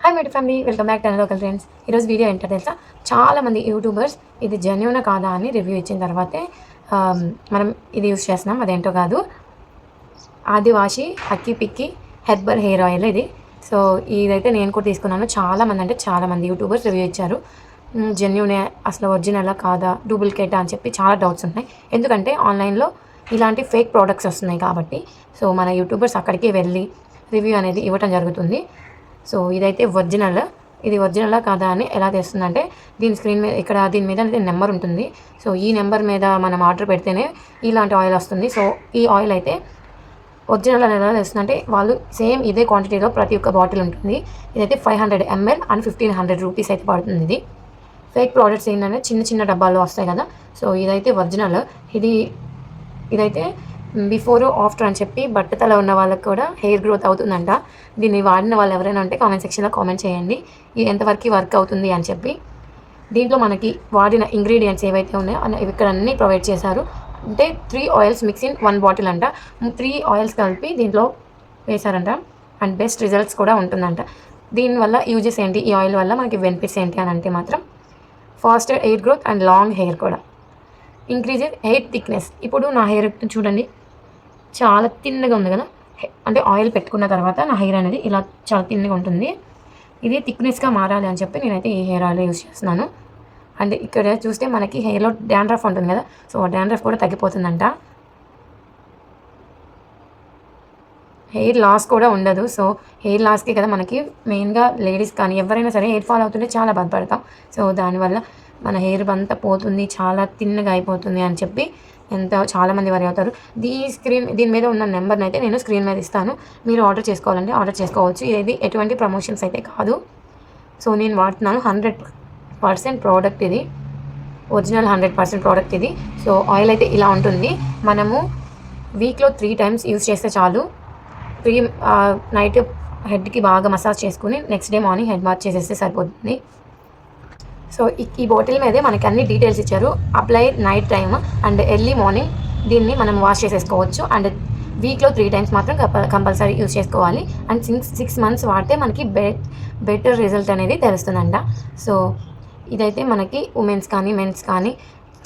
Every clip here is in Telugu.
Hi my family, welcome back to local friends. ఈరోజు వీడియో ఏంటో తెలుసా, చాలామంది యూట్యూబర్స్ ఇది జెన్యూనా కాదా అని రివ్యూ ఇచ్చిన తర్వాతే మనం ఇది యూస్ చేస్తున్నాం. అదేంటో కాదు, ఆదివాసి అక్కి పిక్కి హెర్బల్ హెయిర్ ఆయిల్ ఇది. సో ఇదైతే నేను కూడా తీసుకున్నాను. చాలామంది యూట్యూబర్స్ రివ్యూ ఇచ్చారు. జెన్యూనే, అసలు ఒరిజినలా కాదా, డూప్లికేటా అని చెప్పి చాలా డౌట్స్ ఉన్నాయి. ఎందుకంటే ఆన్లైన్లో ఇలాంటి ఫేక్ ప్రోడక్ట్స్ వస్తున్నాయి కాబట్టి సో మన యూట్యూబర్స్ అక్కడికి వెళ్ళి రివ్యూ అనేది ఇవ్వటం జరుగుతుంది. సో ఇదైతే ఒరిజినల్. ఇది ఒరిజినలా కాదా అని ఎలా తెస్తుందంటే, దీని స్క్రీన్ మీద ఇక్కడ దీని మీద నెంబర్ ఉంటుంది. సో ఈ నెంబర్ మీద మనం ఆర్డర్ పెడితేనే ఇలాంటి ఆయిల్ వస్తుంది. సో ఈ ఆయిల్ అయితే ఒరిజినల్ అని ఎలా తెస్తుందంటే, వాళ్ళు సేమ్ ఇదే క్వాంటిటీలో ప్రతి ఒక్క బాటిల్ ఉంటుంది. ఇదైతే 500 ml అండ్ 1500 రూపీస్ అయితే పడుతుంది. ఇది ఫేక్ ప్రోడక్ట్స్ ఏంటంటే చిన్న డబ్బాల్లో వస్తాయి కదా. సో ఇదైతే ఒరిజినల్. ఇదైతే బిఫోర్ ఆఫ్టర్ అని చెప్పి బట్టతల ఉన్న వాళ్ళకి కూడా హెయిర్ గ్రోత్ అవుతుందంట. దీన్ని వాడిన వాళ్ళు ఎవరైనా ఉంటే కామెంట్ సెక్షన్లో కామెంట్ చేయండి, ఇది ఎంతవరకు వర్క్ అవుతుంది అని చెప్పి. దీంట్లో మనకి వాడిన ఇంగ్రీడియంట్స్ ఏవైతే ఉన్నాయో ఇక్కడ అన్నీ ప్రొవైడ్ చేశారు. అంటే 3 ఆయిల్స్ మిక్స్ ఇన్ 1 బాటిల్ అంట. 3 ఆయిల్స్ కలిపి దీంట్లో వేశారంట. అండ్ బెస్ట్ రిజల్ట్స్ కూడా ఉంటుందంట. దీనివల్ల యూజెస్ ఏంటి, ఈ ఆయిల్ వల్ల మనకి బెనిఫిట్స్ ఏంటి అని అంటే మాత్రం, faster hair growth and long hair కూడా, ఇంక్రీజెస్ హెయిర్ థిక్నెస్. ఇప్పుడు నా హెయిర్ చూడండి, చాలా తిన్నగా ఉంది కదా. అంటే ఆయిల్ పెట్టుకున్న తర్వాత నా హెయిర్ అనేది ఇలా చాలా తిన్నగా ఉంటుంది. ఇది థిక్నెస్గా మారాలి అని చెప్పి నేనైతే ఈ హెయిర్ ఆయిల్ యూస్ చేస్తున్నాను. అండ్ ఇక్కడ చూస్తే మనకి హెయిర్లో డాండ్రఫ్ ఉంటుంది కదా, సో డాండ్రఫ్ కూడా తగ్గిపోతుందంట. హెయిర్ లాస్ కూడా ఉండదు. సో హెయిర్ లాస్కి కదా మనకి మెయిన్గా లేడీస్ కానీ ఎవరైనా సరే హెయిర్ ఫాల్ అవుతుంటే చాలా బాధపడతాం. సో దానివల్ల మన హెయిర్ అంతా పోతుంది, చాలా తిన్నగా అయిపోతుంది అని చెప్పి చాలామంది వరి అవుతారు. దీని మీద ఉన్న నెంబర్ని అయితే నేను స్క్రీన్ మీద ఇస్తాను. మీరు ఆర్డర్ చేసుకోవాలంటే ఆర్డర్ చేసుకోవచ్చు. ఇది ఎటువంటి ప్రమోషన్స్ అయితే కాదు. సో నేను వాడుతున్నాను 100% ప్రోడక్ట్ ఇది, ఒరిజినల్ 100% ప్రోడక్ట్ ఇది. సో ఆయిల్ అయితే ఇలా ఉంటుంది. మనము వీక్లో 3 times యూస్ చేస్తే చాలు. నైట్ హెడ్కి బాగా మసాజ్ చేసుకుని next day morning head wash చేసేస్తే సరిపోతుంది. సో ఈ బాటిల్ మీదే మనకి అన్ని డీటెయిల్స్ ఇచ్చారు. Apply night time and early morning దీన్ని మనం వాష్ చేసేసుకోవచ్చు. అండ్ వీక్లో 3 times మాత్రం కంపల్సరీ యూజ్ చేసుకోవాలి. అండ్ 6 months వాడితే మనకి బెటర్ రిజల్ట్ అనేది తెలుస్తుందంట. సో ఇదైతే మనకి ఉమెన్స్ కానీ మెన్స్ కానీ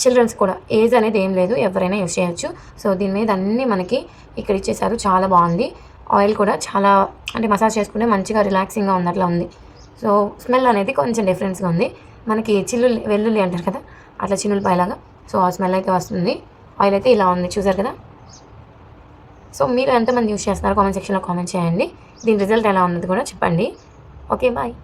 చిల్డ్రన్స్ కూడా, ఏజ్ అనేది ఏం లేదు, ఎవరైనా యూజ్ చేయొచ్చు. సో దీని మీద అన్నీ మనకి ఇక్కడ ఇచ్చేసారు. చాలా బాగుంది. ఆయిల్ కూడా చాలా, అంటే మసాజ్ చేసుకుంటే మంచిగా రిలాక్సింగ్గా ఉన్నట్లా ఉంది. సో స్మెల్ అనేది కొంచెం డిఫరెన్స్గా ఉంది. మనకి వెల్లుల్లి అంటారు కదా, అట్లా చిన్నులపాయలాగా. సో ఆ స్మెల్ అయితే వస్తుంది. ఆయిల్ అయితే ఇలా ఉంది, చూసారు కదా. సో మీరు ఎంతమంది యూజ్ చేస్తున్నారో కామెంట్ సెక్షన్లో కామెంట్ చేయండి. దీని రిజల్ట్ ఎలా ఉన్నది కూడా చెప్పండి. Okay, bye.